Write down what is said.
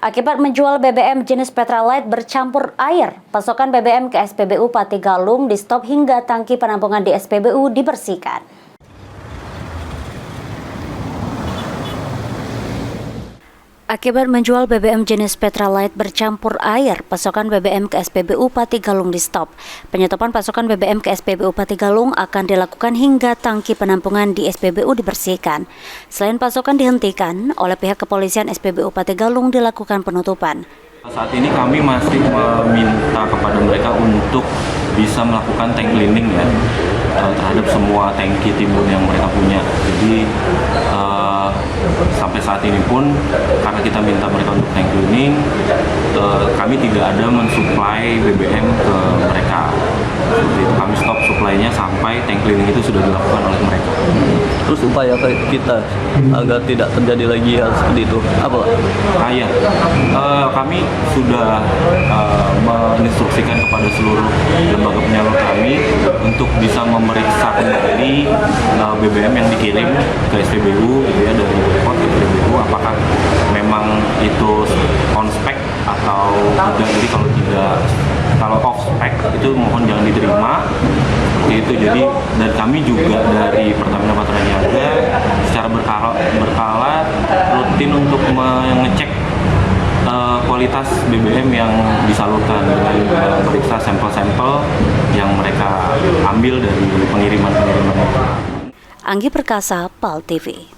Akibat menjual BBM jenis Pertalite bercampur air, pasokan BBM ke SPBU Pati Galung di stop hingga tangki penampungan di SPBU dibersihkan. Akibat menjual BBM jenis Pertalite bercampur air, pasokan BBM ke SPBU Pati Galung di stop. Penyetopan pasokan BBM ke SPBU Pati Galung akan dilakukan hingga tangki penampungan di SPBU dibersihkan. Selain pasokan dihentikan, oleh pihak kepolisian SPBU Pati Galung dilakukan penutupan. Saat ini kami masih meminta kepada mereka untuk bisa melakukan tank cleaning ya terhadap semua tangki timbun yang mereka punya. Jadi sampai saat ini pun karena kita minta mereka untuk tank cleaning, kami tidak ada mensuplai BBM ke mereka. Seperti itu, kami stop suplainya sampai tank cleaning itu sudah dilakukan oleh mereka. Terus upaya kita agar tidak terjadi lagi hal seperti itu apa? Kami sudah menginstruksikan kepada seluruh lembaga penyalur kami untuk bisa memeriksa kembali BBM yang dikirim ke SPBU ya, dari Depot ke SPBU, apakah memang itu on spec atau tidak. Jadi kalau off spec itu mohon jangan diterima seperti itu. Jadi dan kami juga dari Pertamina Patraniaga secara berkala rutin untuk mengecek kualitas BBM yang disalurkan dengan memeriksa sampel-sampel yang mereka ambil dari pengiriman-pengiriman. Anggi Perkasa, PAL TV.